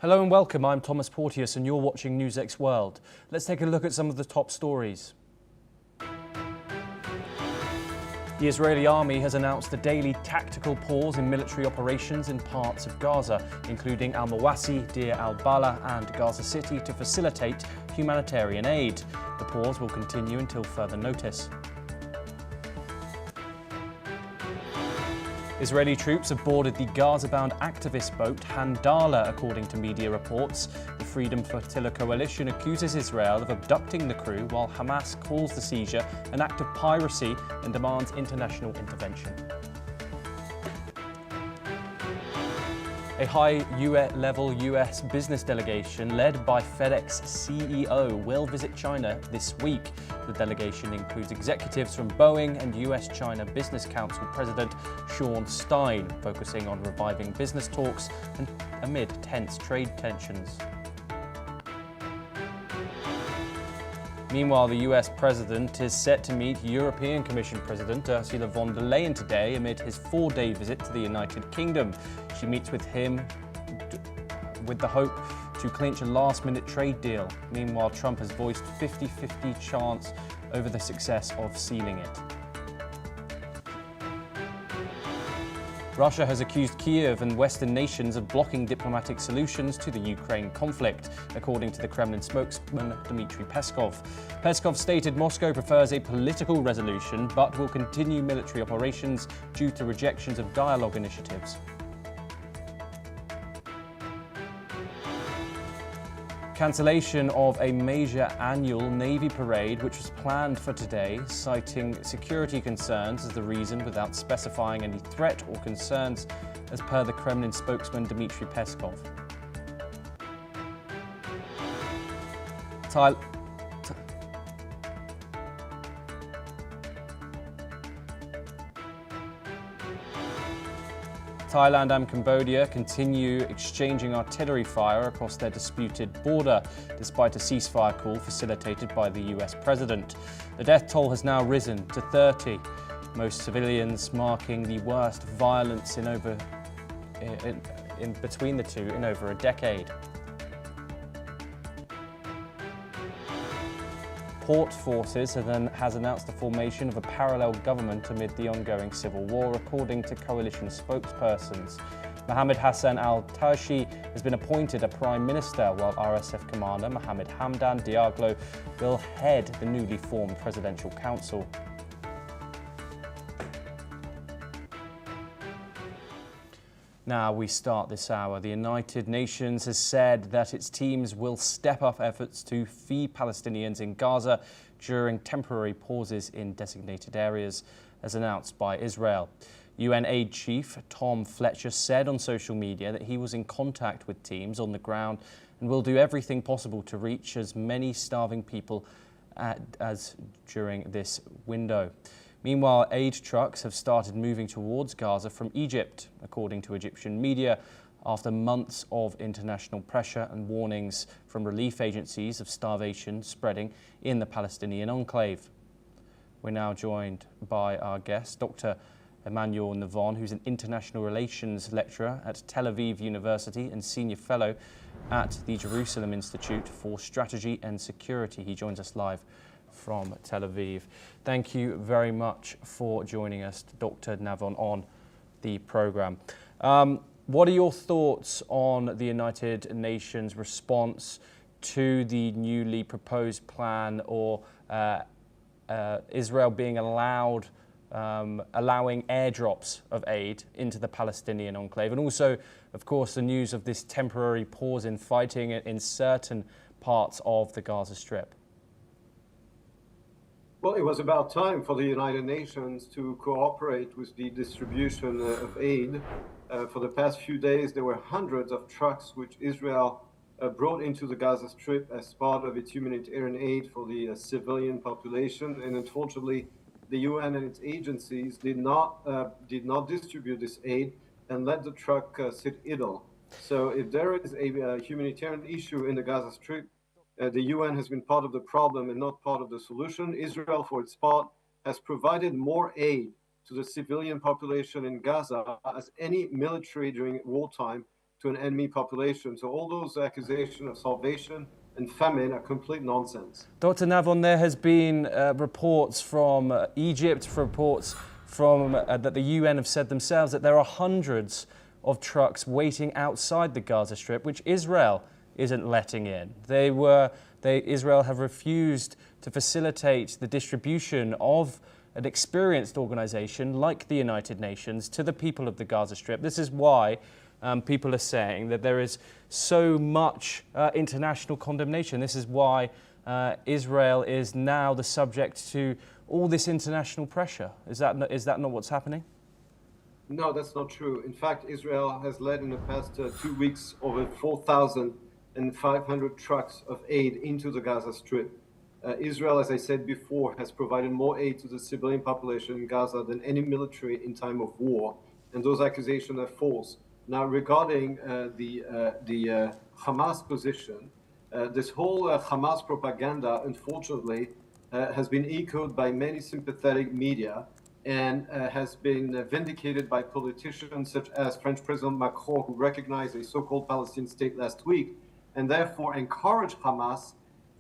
Hello and welcome, I'm Thomas Porteous and you're watching NewsX World. Let's take a look at some of the top stories. The Israeli army has announced a daily tactical pause in military operations in parts of Gaza, including Al-Mawasi, Deir al-Balah and Gaza City to facilitate humanitarian aid. The pause will continue until further notice. Israeli troops have boarded the Gaza-bound activist boat Handala, according to media reports. The Freedom Flotilla Coalition accuses Israel of abducting the crew, while Hamas calls the seizure an act of piracy and demands international intervention. A high-level US business delegation led by FedEx CEO will visit China this week. The delegation includes executives from Boeing and US-China Business Council President Sean Stein, focusing on reviving business talks and amid tense trade tensions. Meanwhile, the US President is set to meet European Commission President Ursula von der Leyen today amid his 4-day visit to the United Kingdom. She meets with him with the hope to clinch a last-minute trade deal. Meanwhile, Trump has voiced 50-50 chance over the success of sealing it. Russia has accused Kyiv and Western nations of blocking diplomatic solutions to the Ukraine conflict, according to the Kremlin spokesman Dmitry Peskov. Peskov stated Moscow prefers a political resolution but will continue military operations due to rejections of dialogue initiatives. Cancellation of a major annual Navy parade which was planned for today, citing security concerns as the reason without specifying any threat or concerns, as per the Kremlin spokesman Dmitry Peskov. Thailand and Cambodia continue exchanging artillery fire across their disputed border, despite a ceasefire call facilitated by the US president. The death toll has now risen to 30, most civilians marking the worst violence between the two in over a decade. Port Forces has announced the formation of a parallel government amid the ongoing civil war, according to coalition spokespersons. Mohammed Hassan al-Tarshi has been appointed a prime minister, while RSF commander Mohammed Hamdan Diaglo will head the newly formed presidential council. Now we start this hour. The United Nations has said that its teams will step up efforts to free Palestinians in Gaza during temporary pauses in designated areas, as announced by Israel. UN aid chief Tom Fletcher said on social media that he was in contact with teams on the ground and will do everything possible to reach as many starving people as during this window. Meanwhile, aid trucks have started moving towards Gaza from Egypt, according to Egyptian media, after months of international pressure and warnings from relief agencies of starvation spreading in the Palestinian enclave. We're now joined by our guest, Dr. Emmanuel Navon, who's an international relations lecturer at Tel Aviv University and senior fellow at the Jerusalem Institute for Strategy and Security. He joins us live from Tel Aviv. Thank you very much for joining us, Dr. Navon, on the program. What are your thoughts on the United Nations response to the newly proposed plan, or Israel being allowing airdrops of aid into the Palestinian enclave, and also, of course, the news of this temporary pause in fighting in certain parts of the Gaza Strip? Well, it was about time for the United Nations to cooperate with the distribution of aid. For the past few days, there were hundreds of trucks which Israel brought into the Gaza Strip as part of its humanitarian aid for the civilian population. And unfortunately, the UN and its agencies did not distribute this aid and let the truck sit idle. So if there is a humanitarian issue in the Gaza Strip, the UN has been part of the problem and not part of the solution. Israel, for its part, has provided more aid to the civilian population in Gaza as any military during wartime to an enemy population. So all those accusations of starvation and famine are complete nonsense. Dr. Navon, there has been reports from Egypt, reports from that the UN have said themselves that there are hundreds of trucks waiting outside the Gaza Strip, which Israel isn't letting in. Israel have refused to facilitate the distribution of an experienced organisation like the United Nations to the people of the Gaza Strip. This is why people are saying that there is so much international condemnation. This is why Israel is now the subject to all this international pressure. Is that not what's happening? No, that's not true. In fact, Israel has led in the past 2 weeks over 4,500 trucks of aid into the Gaza Strip. Israel, as I said before, has provided more aid to the civilian population in Gaza than any military in time of war, and those accusations are false. Now, regarding the Hamas position, this whole Hamas propaganda, unfortunately, has been echoed by many sympathetic media and has been vindicated by politicians such as French President Macron, who recognized a so-called Palestinian state last week and therefore encouraged Hamas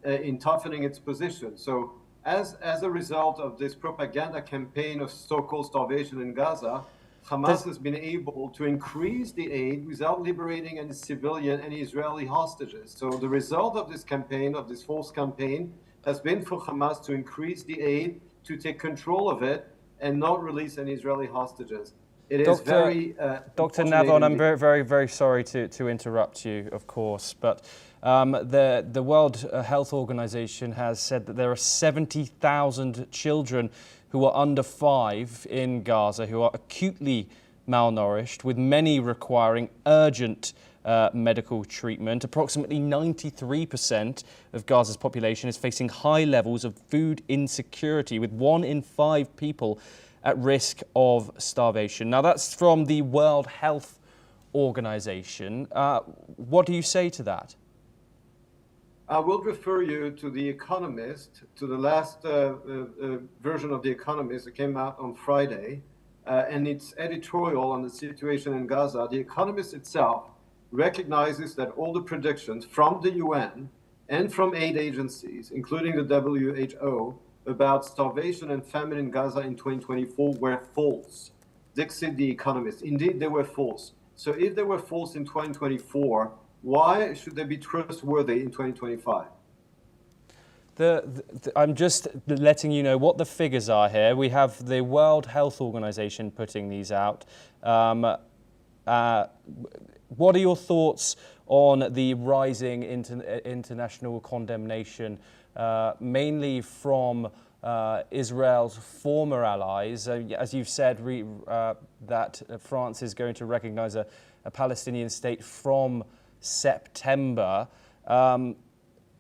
in toughening its position. So as a result of this propaganda campaign of so-called starvation in Gaza, Hamas has been able to increase the aid without liberating any civilian, any Israeli hostages. So the result of this campaign, of this false campaign, has been for Hamas to increase the aid, to take control of it, and not release any Israeli hostages. It is very... Dr. Navon, I'm very, very, very sorry to interrupt you, of course, but the World Health Organization has said that there are 70,000 children who are under 5 in Gaza, who are acutely malnourished, with many requiring urgent medical treatment. Approximately 93% of Gaza's population is facing high levels of food insecurity, with 1 in 5 people at risk of starvation. Now, that's from the World Health Organization. What do you say to that? I will refer you to The Economist, to the last version of The Economist that came out on Friday, and its editorial on the situation in Gaza. The Economist itself recognizes that all the predictions from the UN and from aid agencies, including the WHO, about starvation and famine in Gaza in 2024 were false. Dixit The Economist. Indeed, they were false. So if they were false in 2024, why should they be trustworthy in 2025? I'm just letting you know what the figures are here. We have the World Health Organization putting these out. What are your thoughts on the rising international condemnation, mainly from Israel's former allies? As you've said, that France is going to recognize a Palestinian state from September.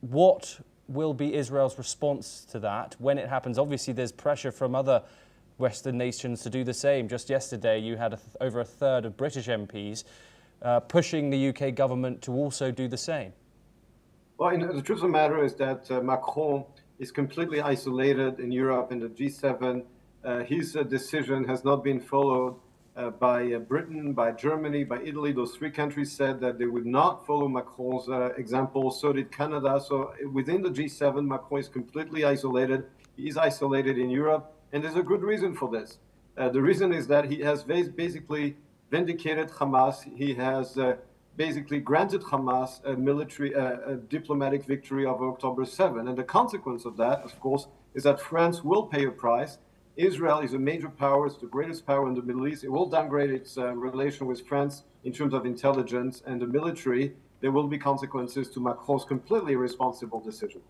What will be Israel's response to that when it happens? Obviously, there's pressure from other Western nations to do the same. Just yesterday, you had over a third of British MPs pushing the UK government to also do the same. Well, the truth of the matter is that Macron is completely isolated in Europe in the G7. His decision has not been followed by Britain, by Germany, by Italy. Those 3 countries said that they would not follow Macron's example. So did Canada. So within the G7, Macron is completely isolated. He is isolated in Europe. And there's a good reason for this. The reason is that he has basically vindicated Hamas. He has basically granted Hamas a diplomatic victory over October 7. And the consequence of that, of course, is that France will pay a price. Israel is a major power. It's the greatest power in the Middle East. It will downgrade its relation with France in terms of intelligence and the military. There will be consequences to Macron's completely irresponsible decision.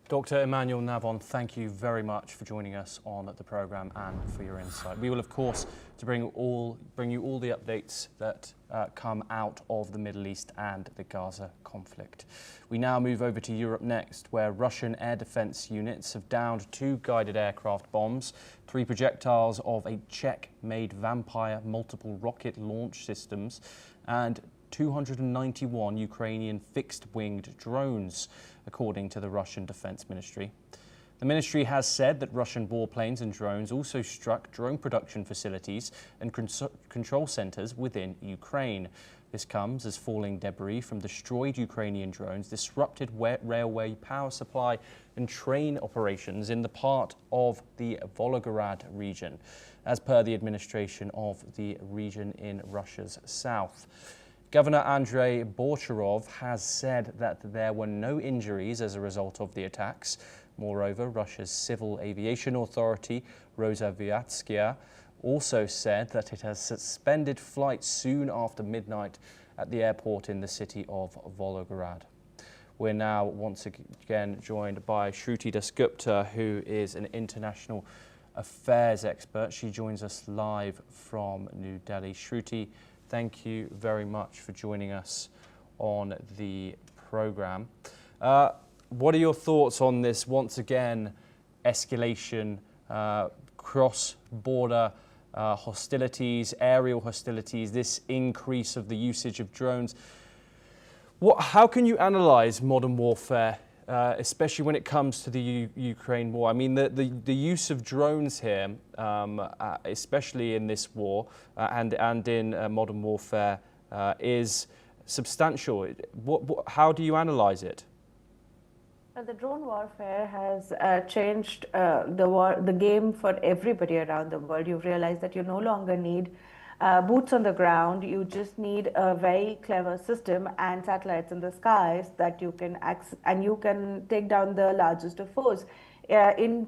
Dr. Emmanuel Navon, thank you very much for joining us on the programme and for your insight. We will, of course, bring you all the updates that come out of the Middle East and the Gaza conflict. We now move over to Europe next, where Russian air defence units have downed 2 guided aircraft bombs, 3 projectiles of a Czech-made Vampire multiple rocket launch systems, and 291 Ukrainian fixed-winged drones, according to the Russian Defense Ministry. The ministry has said that Russian warplanes and drones also struck drone production facilities and control centers within Ukraine. This comes as falling debris from destroyed Ukrainian drones disrupted railway power supply and train operations in the part of the Volgograd region, as per the administration of the region in Russia's south. Governor Andrei Borcharov has said that there were no injuries as a result of the attacks. Moreover, Russia's Civil Aviation Authority, Rosaviatskaya, also said that it has suspended flights soon after midnight at the airport in the city of Volgograd. We're now once again joined by Shruti Dasgupta, who is an international affairs expert. She joins us live from New Delhi. Shruti, thank you very much for joining us on the programme. What are your thoughts on this, once again, escalation, cross-border hostilities, aerial hostilities, this increase of the usage of drones? How can you analyse modern warfare, especially when it comes to the Ukraine war? I mean, the use of drones here, especially in this war and in modern warfare, is substantial. How do you analyse it? The drone warfare has changed the game for everybody around the world. You've realized that you no longer need boots on the ground. You just need a very clever system and satellites in the skies that you can access, and you can take down the largest of foes.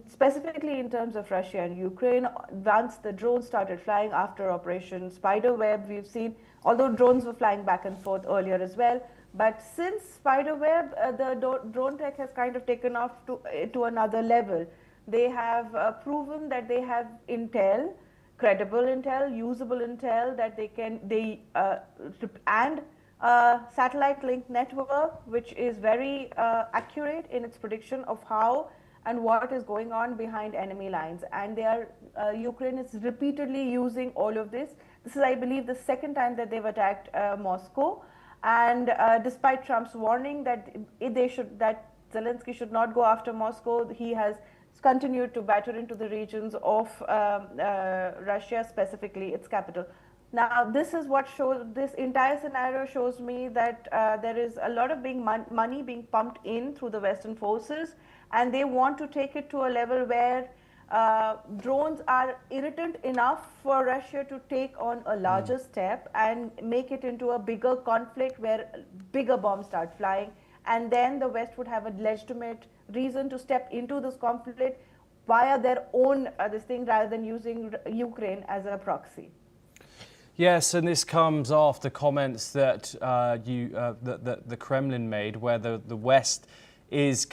Specifically in terms of Russia and Ukraine, once the drones started flying after Operation Spiderweb, we've seen, although drones were flying back and forth earlier as well, but since Spiderweb, the drone tech has kind of taken off to another level. They have proven that they have intel, credible intel, usable intel, that and satellite link network, which is very accurate in its prediction of how and what is going on behind enemy lines. And Ukraine is repeatedly using all of this. This is, I believe, the second time that they've attacked Moscow. And despite Trump's warning that Zelensky should not go after Moscow, he has continued to batter into the regions of Russia, specifically its capital. Now, this entire scenario shows me that there is a lot of money being pumped in through the Western forces, and they want to take it to a level where drones are irritant enough for Russia to take on a larger step and make it into a bigger conflict where bigger bombs start flying, and then the West would have a legitimate reason to step into this conflict via their own this thing, rather than using Ukraine as a proxy. Yes, and this comes after comments that the Kremlin made, where the West is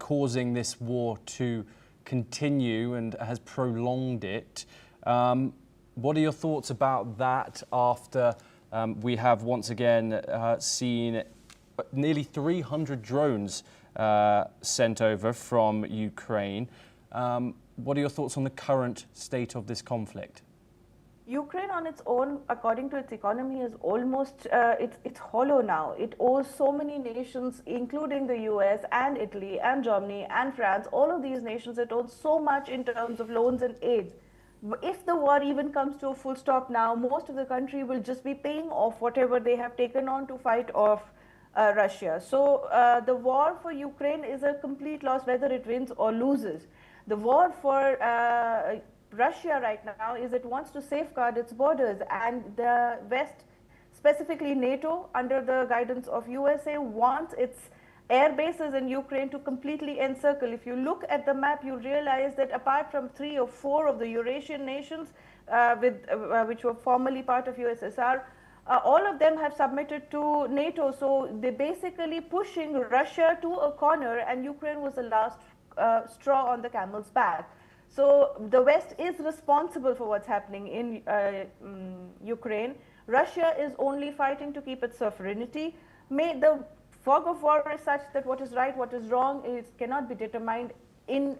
causing this war to continue and has prolonged it. What are your thoughts about that after we have once again seen nearly 300 drones sent over from Ukraine? What are your thoughts on the current state of this conflict? Ukraine on its own, according to its economy, is almost, it's hollow now. It owes so many nations, including the US and Italy and Germany and France, all of these nations, it owes so much in terms of loans and aid. If the war even comes to a full stop now, most of the country will just be paying off whatever they have taken on to fight off Russia. So the war for Ukraine is a complete loss, whether it wins or loses. The war for Russia right now is it wants to safeguard its borders, and the West, specifically NATO, under the guidance of USA, wants its air bases in Ukraine to completely encircle. If you look at the map, you realize that apart from 3 or 4 of the Eurasian nations, which were formerly part of USSR, all of them have submitted to NATO. So they're basically pushing Russia to a corner, and Ukraine was the last straw on the camel's back. So the West is responsible for what's happening in Ukraine. Russia is only fighting to keep its sovereignty. The fog of war is such that what is right, what is wrong, cannot be determined in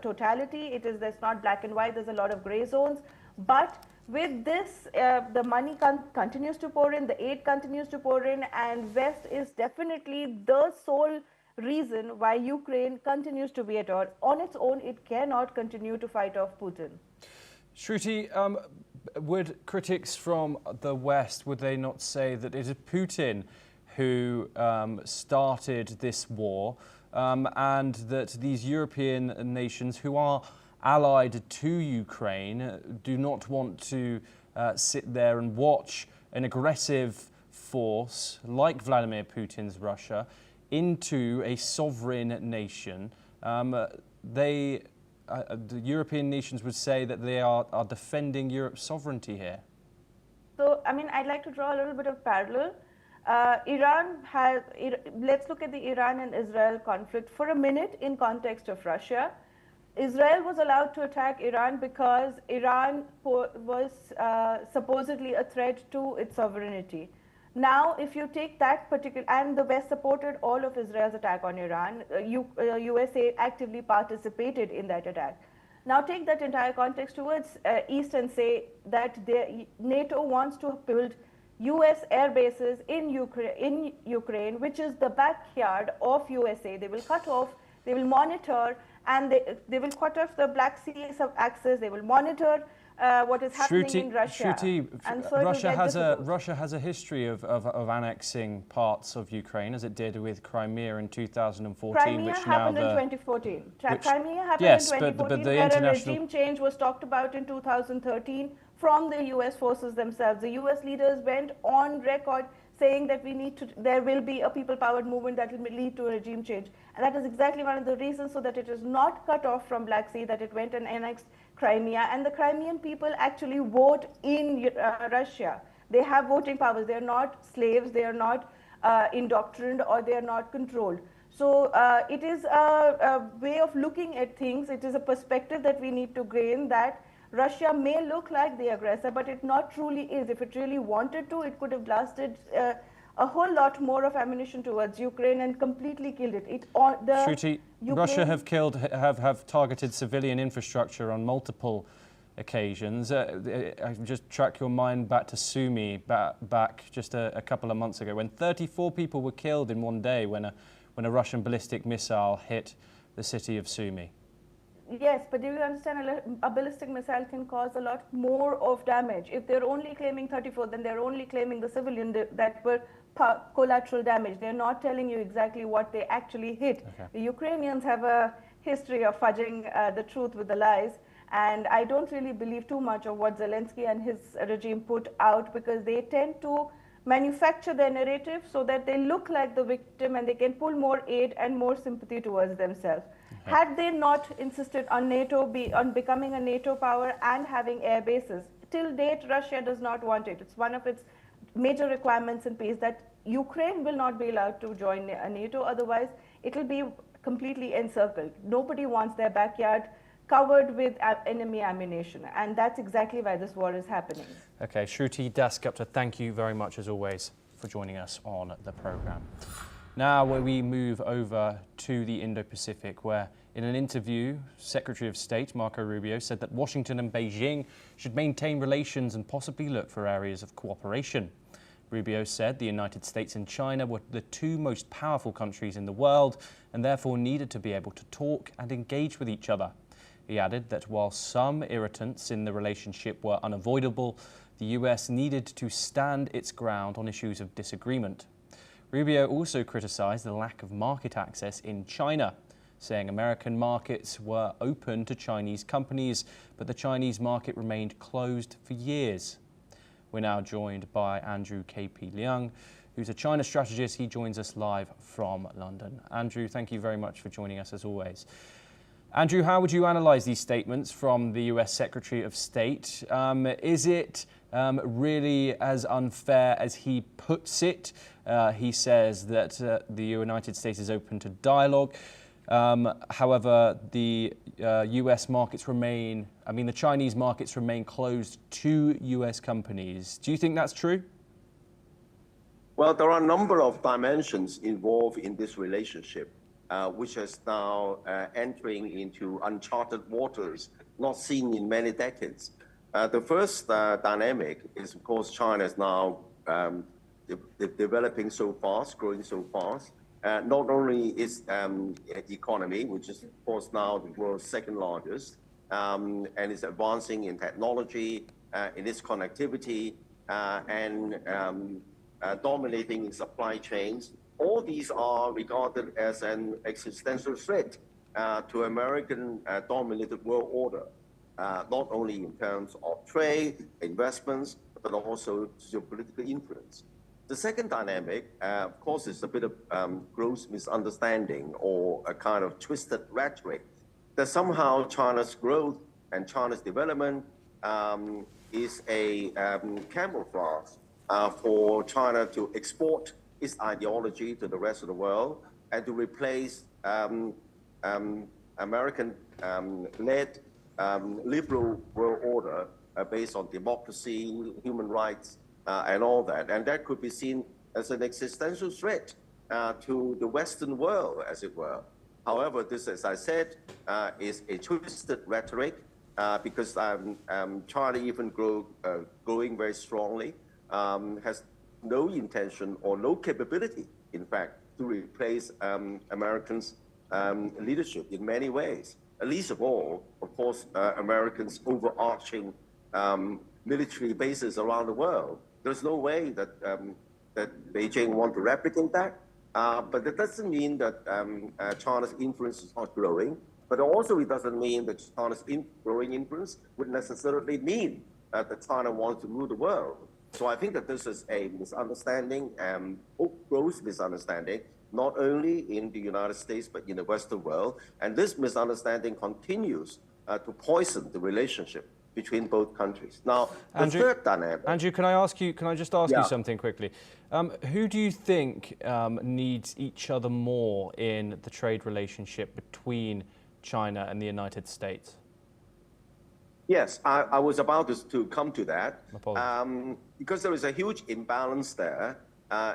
totality. There's not black and white. There's a lot of gray zones. But with this, the money continues to pour in, the aid continues to pour in, and West is definitely the sole reason why Ukraine continues to be at war. On its own, it cannot continue to fight off Putin. Shruti, Would critics from the West, would they not say that it is Putin who started this war, and that these European nations who are allied to Ukraine do not want to sit there and watch an aggressive force like Vladimir Putin's Russia into a sovereign nation? The European nations would say that they are defending Europe's sovereignty here. So, I mean, I'd like to draw a little bit of parallel. Let's look at the Iran and Israel conflict for a minute in context of Russia. Israel was allowed to attack Iran because Iran was supposedly a threat to its sovereignty. Now, if you take that particular, and the West supported all of Israel's attack on Iran, USA actively participated in that attack. Now take that entire context towards East and say that NATO wants to build US air bases in Ukraine, which is the backyard of USA. They will cut off, they will monitor, and they will cut off the Black Sea access, they will monitor what is happening in Russia. And so Russia has a history of annexing parts of Ukraine, as it did with Crimea in 2014. Crimea happened in 2014. Crimea happened in 2014, but the where a regime change was talked about in 2013 from the US forces themselves. The US leaders went on record saying that there will be a people-powered movement that will lead to a regime change. And that is exactly one of the reasons, so that it is not cut off from Black Sea, that it went and annexed Crimea. And the Crimean people actually vote in Russia. They have voting powers. They are not slaves. They are not indoctrined, or they are not controlled. So it is a way of looking at things. It is a perspective that we need to gain, that Russia may look like the aggressor, but it not truly is. If it really wanted to, it could have blasted a whole lot more of ammunition towards Ukraine and completely killed it. Shruti, Russia have targeted civilian infrastructure on multiple occasions. I just track your mind back to Sumy, back just a couple of months ago, when 34 people were killed in one day when a Russian ballistic missile hit the city of Sumy. Yes, but do you understand, a ballistic missile can cause a lot more of damage. If they're only claiming 34, then they're only claiming the civilian that were collateral damage. They're not telling you exactly what they actually hit. Okay. The Ukrainians have a history of fudging the truth with the lies, and I don't really believe too much of what Zelensky and his regime put out, because they tend to manufacture their narrative so that they look like the victim and they can pull more aid and more sympathy towards themselves. Okay. Had they not insisted on on becoming a NATO power and having air bases, till date Russia does not want it. It's one of its major requirements in peace that Ukraine will not be allowed to join NATO, otherwise it will be completely encircled. Nobody wants their backyard covered with enemy ammunition, and that's exactly why this war is happening. Okay, Shruti Dasgupta, thank you very much as always for joining us on the programme. Now we move over to the Indo-Pacific, where in an interview, Secretary of State Marco Rubio said that Washington and Beijing should maintain relations and possibly look for areas of cooperation. Rubio said the United States and China were the two most powerful countries in the world and therefore needed to be able to talk and engage with each other. He added that while some irritants in the relationship were unavoidable, the US needed to stand its ground on issues of disagreement. Rubio also criticized the lack of market access in China, saying American markets were open to Chinese companies, but the Chinese market remained closed for years. We're now joined by Andrew K.P. Leung, who's a China strategist. He joins us live from London. Andrew, thank you very much for joining us as always. Andrew, how would you analyse these statements from the US Secretary of State? Is it really as unfair as he puts it? He says that the United States is open to dialogue. However, the US markets remain, the Chinese markets remain closed to US companies. Do you think that's true? Well, there are a number of dimensions involved in this relationship, which is now entering into uncharted waters, not seen in many decades. The first dynamic is, of course, China is now developing so fast, growing so fast. Not only its economy, which is, of course, now the world's second largest, and is advancing in technology, in its connectivity and dominating in supply chains. All these are regarded as an existential threat to American-dominated world order, not only in terms of trade, investments, but also geopolitical influence. The second dynamic, of course, is a bit of gross misunderstanding or a kind of twisted rhetoric that somehow China's growth and China's development is a camouflage for China to export its ideology to the rest of the world and to replace American-led liberal world order based on democracy, human rights, and all that. And that could be seen as an existential threat to the Western world, as it were. However, this, as I said, is a twisted rhetoric because China, even growing very strongly, has no intention or no capability, in fact, to replace Americans' leadership in many ways. Least of all, of course, Americans' overarching military bases around the world. There's no way that that Beijing want to replicate that, but that doesn't mean that China's influence is not growing. But also, it doesn't mean that China's growing influence would necessarily mean that China wants to rule the world. So I think that this is a misunderstanding, gross misunderstanding, not only in the United States, but in the Western world. And this misunderstanding continues to poison the relationship between both countries. Now, the third dynamic... Andrew, can I just ask you something quickly? Who do you think needs each other more in the trade relationship between China and the United States? Yes, I was about to come to that. Because there is a huge imbalance there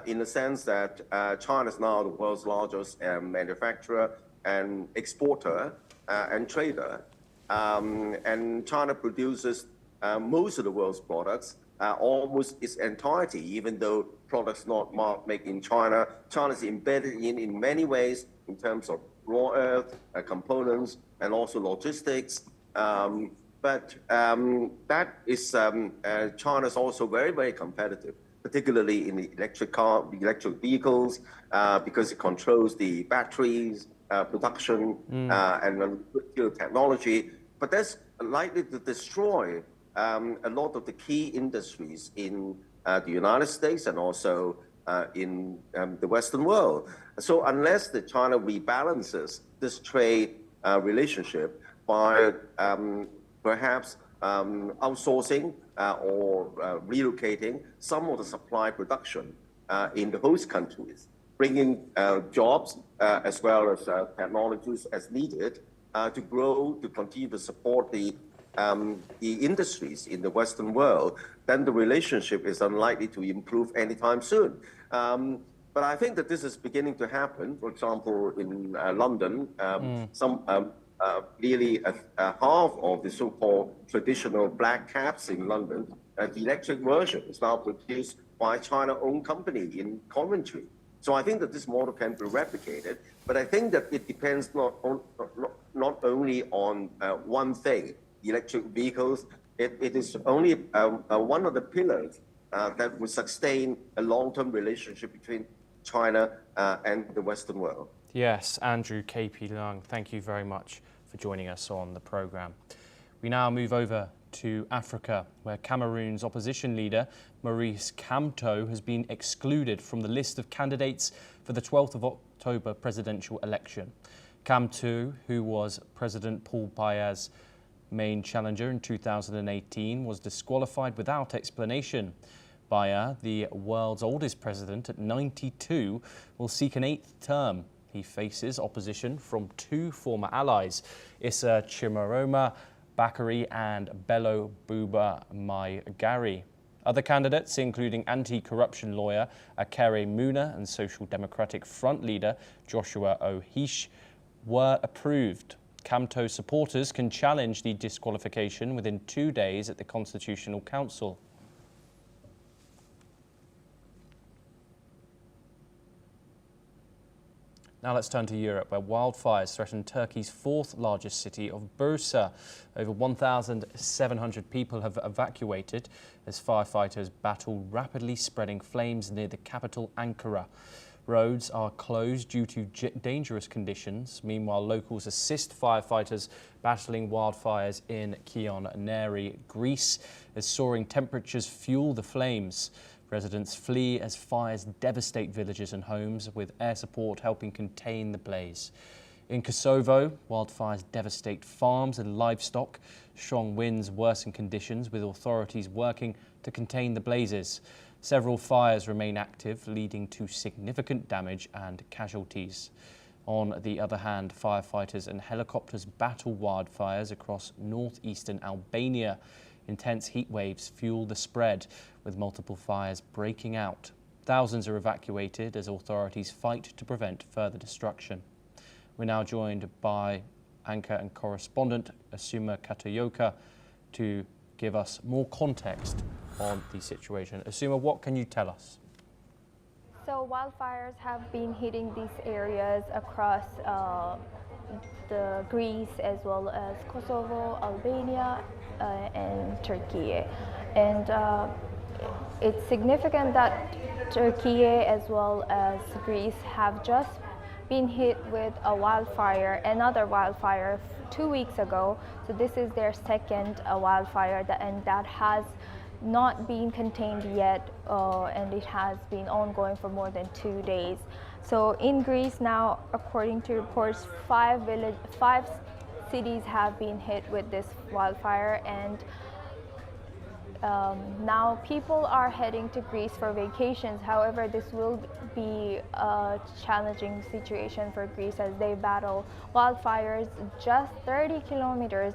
in the sense that China is now the world's largest manufacturer and exporter and trader. And China produces most of the world's products, almost its entirety, even though products not made in China. China is embedded in many ways in terms of raw earth, components, and also logistics. But that is, China is also very, very competitive, particularly in the electric vehicles, because it controls the batteries, production, and technology. But that's likely to destroy a lot of the key industries in the United States and also in the Western world. So unless China rebalances this trade relationship by perhaps outsourcing or relocating some of the supply production in the host countries, bringing jobs as well as technologies as needed to grow, to continue to support the industries in the Western world, then the relationship is unlikely to improve anytime soon. But I think that this is beginning to happen. For example, in London, nearly half of the so-called traditional black cabs in London, the electric version is now produced by a China-owned company in Coventry. So I think that this model can be replicated, but I think that it depends not only on one thing, electric vehicles. It is only one of the pillars that will sustain a long-term relationship between China and the Western world. Yes, Andrew KP Leung, thank you very much for joining us on the programme. We now move over to Africa, where Cameroon's opposition leader, Maurice Kamto, has been excluded from the list of candidates for the 12th of October presidential election. Kamto, who was President Paul Biya's main challenger in 2018, was disqualified without explanation. Biya, the world's oldest president at 92, will seek an 8th term. He faces opposition from two former allies, Issa Chimaroma Bakary and Bello Buba Maigari. Other candidates, including anti-corruption lawyer Akere Muna and Social Democratic Front leader Joshua Ohish, were approved. Kamto supporters can challenge the disqualification within 2 days at the Constitutional Council. Now let's turn to Europe, where wildfires threaten Turkey's fourth largest city of Bursa. Over 1,700 people have evacuated as firefighters battle rapidly spreading flames near the capital Ankara. Roads are closed due to dangerous conditions. Meanwhile, locals assist firefighters battling wildfires in Neri, Greece, as soaring temperatures fuel the flames. Residents flee as fires devastate villages and homes, with air support helping contain the blaze. In Kosovo, wildfires devastate farms and livestock. Strong winds worsen conditions, with authorities working to contain the blazes. Several fires remain active, leading to significant damage and casualties. On the other hand, firefighters and helicopters battle wildfires across northeastern Albania. Intense heat waves fuel the spread, with multiple fires breaking out. Thousands are evacuated as authorities fight to prevent further destruction. We're now joined by anchor and correspondent Asuma Katayoka to give us more context on the situation. Asuma, what can you tell us? So wildfires have been hitting these areas across the Greece as well as Kosovo, Albania, and Turkey. And it's significant that Turkey as well as Greece have just been hit with a wildfire, another wildfire 2 weeks ago. So this is their second wildfire, and that has not been contained yet, and it has been ongoing for more than 2 days. So in Greece now, according to reports, 5 cities have been hit with this wildfire, and now people are heading to Greece for vacations. However, this will be a challenging situation for Greece as they battle wildfires just 30 kilometers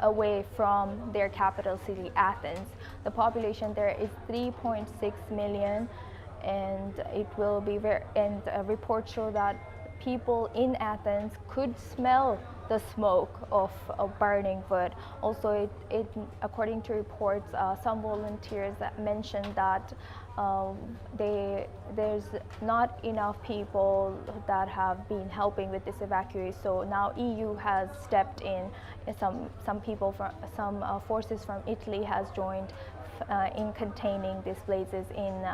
away from their capital city, Athens. The population there is 3.6 million, and it will be reports show that people in Athens could smell the smoke of burning wood. Also, according to reports, some volunteers that mentioned that there's not enough people that have been helping with this evacuation. So now EU has stepped in. Some people from some forces from Italy has joined in containing these blazes in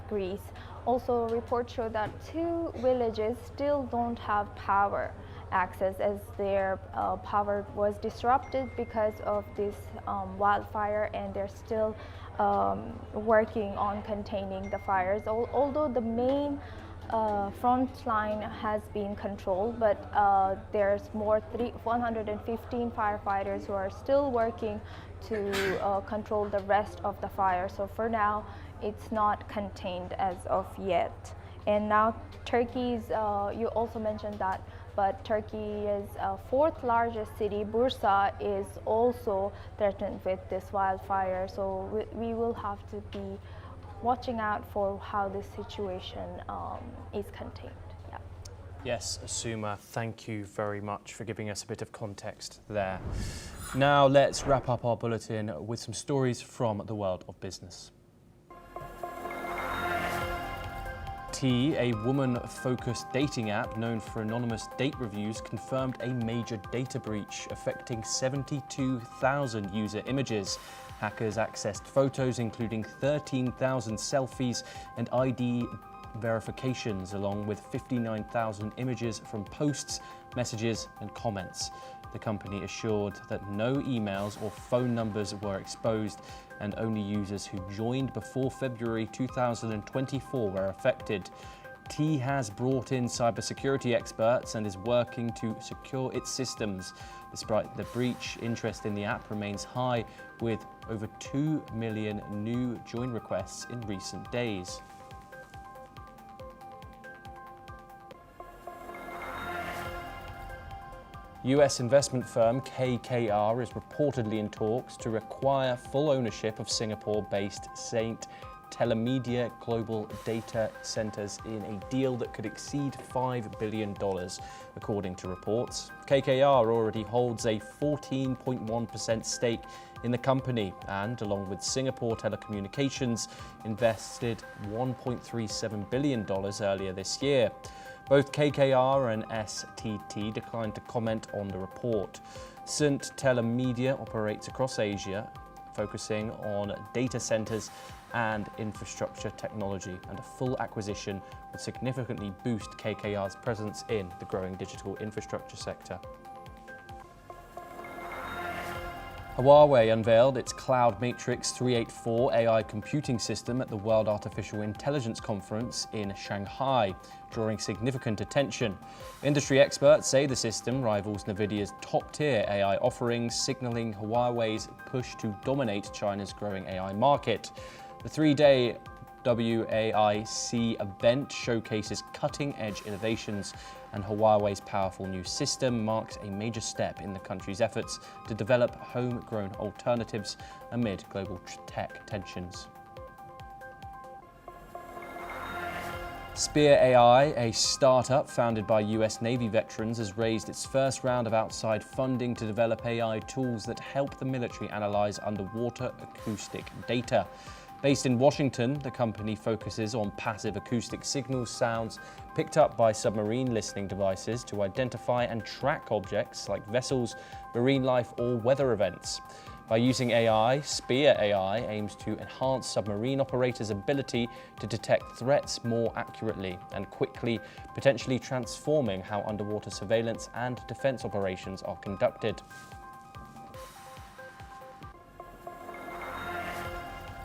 Greece. Also, reports show that 2 villages still don't have power access, as their power was disrupted because of this wildfire, and they're still working on containing the fires. Although the main front line has been controlled, but there's 115 firefighters who are still working to control the rest of the fire. So for now, it's not contained as of yet. And now Turkey's, you also mentioned that, but Turkey's fourth largest city, Bursa, is also threatened with this wildfire. So we will have to be watching out for how this situation is contained. Yeah. Yes, Asuma, thank you very much for giving us a bit of context there. Now let's wrap up our bulletin with some stories from the world of business. T, a woman-focused dating app known for anonymous date reviews, confirmed a major data breach affecting 72,000 user images. Hackers accessed photos including 13,000 selfies and ID verifications, along with 59,000 images from posts, messages and comments. The company assured that no emails or phone numbers were exposed, and only users who joined before February 2024 were affected. T has brought in cybersecurity experts and is working to secure its systems. Despite the breach, interest in the app remains high, with over 2 million new join requests in recent days. US investment firm KKR is reportedly in talks to acquire full ownership of Singapore-based Saint Telemedia global data centers in a deal that could exceed $5 billion, according to reports. KKR already holds a 14.1% stake in the company and, along with Singapore Telecommunications, invested $1.37 billion earlier this year. Both KKR and STT declined to comment on the report. St. Telemedia operates across Asia, focusing on data centers and infrastructure technology, and a full acquisition would significantly boost KKR's presence in the growing digital infrastructure sector. Huawei unveiled its Cloud Matrix 384 AI computing system at the World Artificial Intelligence Conference in Shanghai, drawing significant attention. Industry experts say the system rivals NVIDIA's top-tier AI offerings, signaling Huawei's push to dominate China's growing AI market. The three-day WAIC event showcases cutting-edge innovations, and Huawei's powerful new system marks a major step in the country's efforts to develop homegrown alternatives amid global tech tensions. Spear AI, a startup founded by US Navy veterans, has raised its first round of outside funding to develop AI tools that help the military analyze underwater acoustic data. Based in Washington, the company focuses on passive acoustic signals, sounds picked up by submarine listening devices to identify and track objects like vessels, marine life, or weather events. By using AI, Spear AI aims to enhance submarine operators' ability to detect threats more accurately and quickly, potentially transforming how underwater surveillance and defense operations are conducted.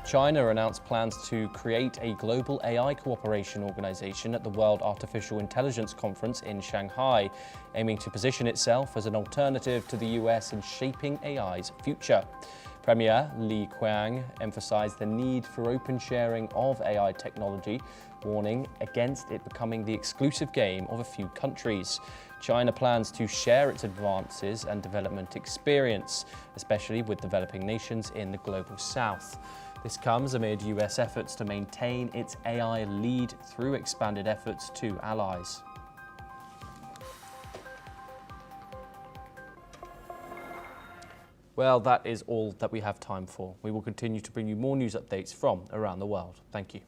China announced plans to create a global AI cooperation organization at the World Artificial Intelligence Conference in Shanghai, aiming to position itself as an alternative to the US in shaping AI's future. Premier Li Qiang emphasized the need for open sharing of AI technology, warning against it becoming the exclusive game of a few countries. China plans to share its advances and development experience, especially with developing nations in the global south. This comes amid US efforts to maintain its AI lead through expanded efforts to allies. Well, that is all that we have time for. We will continue to bring you more news updates from around the world. Thank you.